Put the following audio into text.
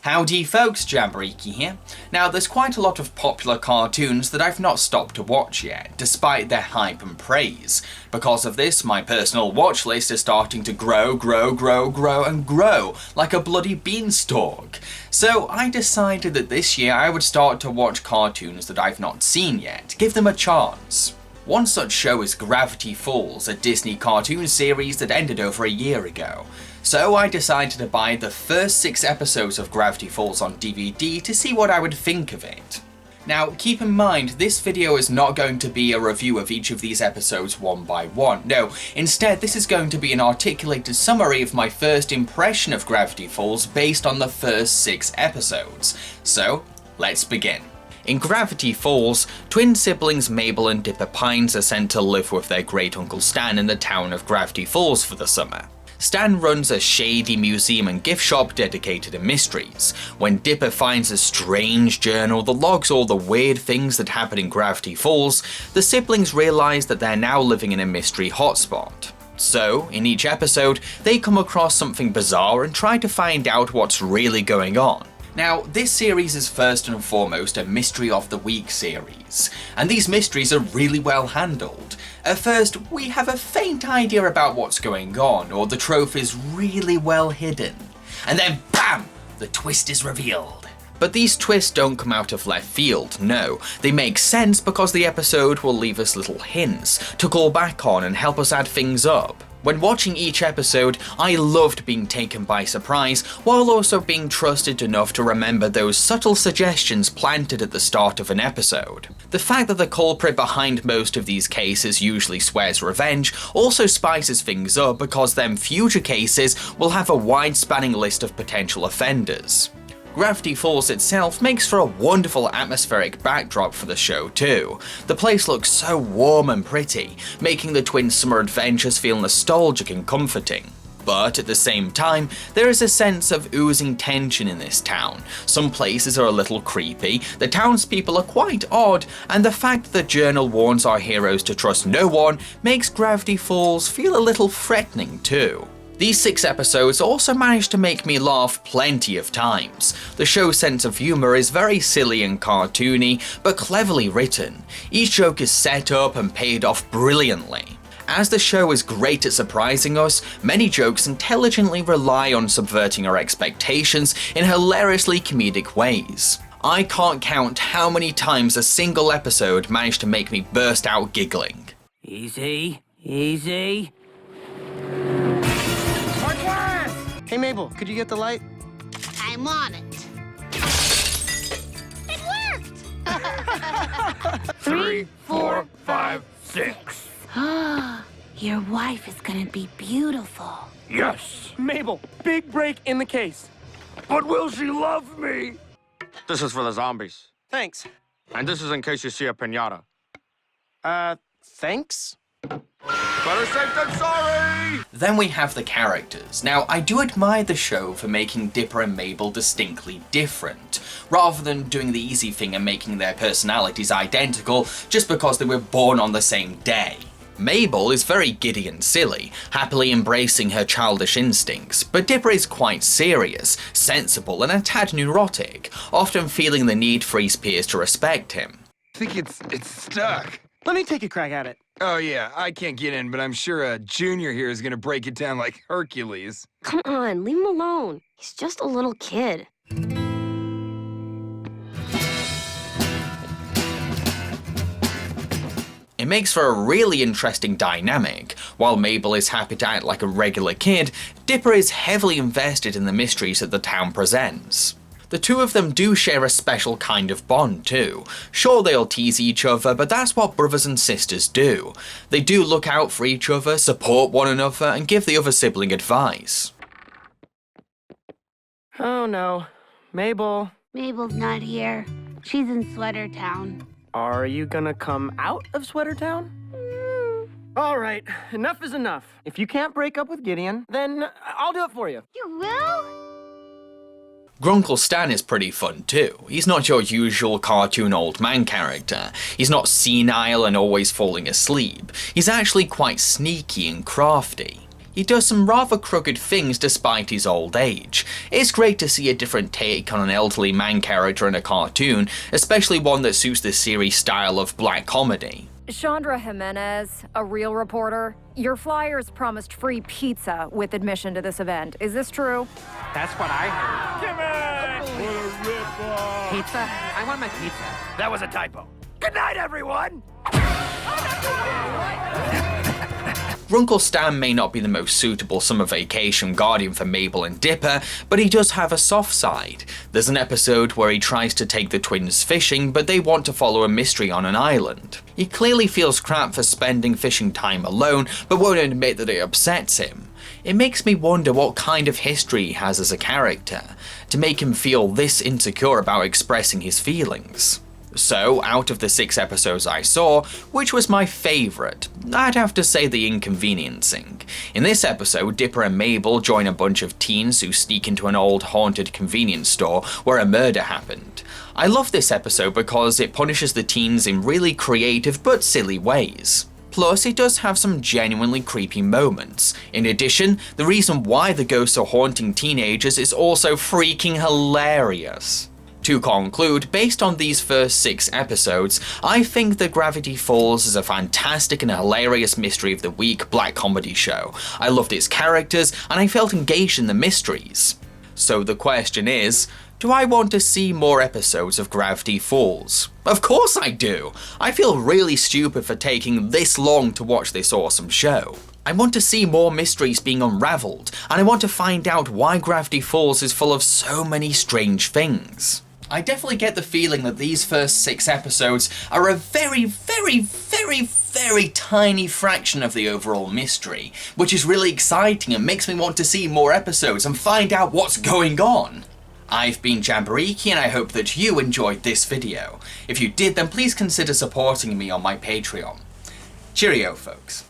Howdy folks, Jambareeqi here. Now there's quite a lot of popular cartoons that I've not stopped to watch yet, despite their hype and praise. Because of this, my personal watch list is starting to grow like a bloody beanstalk. So I decided that this year I would start to watch cartoons that I've not seen yet, give them a chance. One such show is Gravity Falls, a Disney cartoon series that ended over a year ago. So I decided to buy the first 6 episodes of Gravity Falls on DVD to see what I would think of it. Now keep in mind, this video is not going to be a review of each of these episodes one by one. No, instead this is going to be an articulated summary of my first impression of Gravity Falls based on the first 6 episodes. So, let's begin. In Gravity Falls, twin siblings Mabel and Dipper Pines are sent to live with their great uncle Stan in the town of Gravity Falls for the summer. Stan runs a shady museum and gift shop dedicated to mysteries. When Dipper finds a strange journal that logs all the weird things that happen in Gravity Falls, the siblings realise that they're now living in a mystery hotspot. So, in each episode, they come across something bizarre and try to find out what's really going on. Now, this series is first and foremost a Mystery of the Week series, and these mysteries are really well handled. At first, we have a faint idea about what's going on, or the truth is really well hidden. And then BAM! The twist is revealed. But these twists don't come out of left field, no. They make sense because the episode will leave us little hints to call back on and help us add things up. When watching each episode, I loved being taken by surprise, while also being trusted enough to remember those subtle suggestions planted at the start of an episode. The fact that the culprit behind most of these cases usually swears revenge also spices things up because then future cases will have a wide-spanning list of potential offenders. Gravity Falls itself makes for a wonderful atmospheric backdrop for the show too. The place looks so warm and pretty, making the twin summer adventures feel nostalgic and comforting. But at the same time, there is a sense of oozing tension in this town. Some places are a little creepy, the townspeople are quite odd, and the fact that the journal warns our heroes to trust no one makes Gravity Falls feel a little threatening too. These 6 episodes also managed to make me laugh plenty of times. The show's sense of humour is very silly and cartoony, but cleverly written. Each joke is set up and paid off brilliantly. As the show is great at surprising us, many jokes intelligently rely on subverting our expectations in hilariously comedic ways. I can't count how many times a single episode managed to make me burst out giggling. Easy, easy. Hey Mabel, could you get the light? I'm on it. It worked! 3, 4, 5, 6. Your wife is gonna be beautiful. Yes. Mabel, big break in the case. But will she love me? This is for the zombies. Thanks. And this is in case you see a piñata. Thanks? Better safe than sorry! Then we have the characters. Now, I do admire the show for making Dipper and Mabel distinctly different, rather than doing the easy thing and making their personalities identical just because they were born on the same day. Mabel is very giddy and silly, happily embracing her childish instincts, but Dipper is quite serious, sensible and a tad neurotic, often feeling the need for his peers to respect him. I think it's stuck. Let me take a crack at it. Oh yeah, I can't get in, but I'm sure a junior here is gonna break it down like Hercules. Come on, leave him alone. He's just a little kid. It makes for a really interesting dynamic. While Mabel is happy to act like a regular kid, Dipper is heavily invested in the mysteries that the town presents. The two of them do share a special kind of bond too. Sure, they'll tease each other, but that's what brothers and sisters do. They do look out for each other, support one another, and give the other sibling advice. Oh no. Mabel, Mabel's not here. She's in Sweater Town. are you gonna come out of Sweater Town? All right, enough is enough. If you can't break up with Gideon, then I'll do it for you. You will? Grunkle Stan is pretty fun too. He's not your usual cartoon old man character. He's not senile and always falling asleep. He's actually quite sneaky and crafty. He does some rather crooked things despite his old age. It's great to see a different take on an elderly man character in a cartoon, especially one that suits the series' style of black comedy. Chandra Jimenez, a real reporter. Your flyers promised free pizza with admission to this event. Is this true? That's what I heard. What a rip-off! Pizza? I want my pizza. That was a typo. Good night, everyone! Grunkle Stan may not be the most suitable summer vacation guardian for Mabel and Dipper, but he does have a soft side. There's an episode where he tries to take the twins fishing, but they want to follow a mystery on an island. He clearly feels crap for spending fishing time alone, but won't admit that it upsets him. It makes me wonder what kind of history he has as a character, to make him feel this insecure about expressing his feelings. So, out of the 6 episodes I saw, which was my favourite? I'd have to say The Inconveniencing. In this episode, Dipper and Mabel join a bunch of teens who sneak into an old haunted convenience store where a murder happened. I love this episode because it punishes the teens in really creative but silly ways. Plus, it does have some genuinely creepy moments. In addition, the reason why the ghosts are haunting teenagers is also freaking hilarious. To conclude, based on these first 6 episodes, I think that Gravity Falls is a fantastic and hilarious Mystery of the Week black comedy show. I loved its characters, and I felt engaged in the mysteries. So the question is, do I want to see more episodes of Gravity Falls? Of course I do! I feel really stupid for taking this long to watch this awesome show. I want to see more mysteries being unraveled, and I want to find out why Gravity Falls is full of so many strange things. I definitely get the feeling that these first 6 episodes are a very tiny fraction of the overall mystery, which is really exciting and makes me want to see more episodes and find out what's going on. I've been Jambareeqi and I hope that you enjoyed this video. If you did, then please consider supporting me on my Patreon. Cheerio, folks.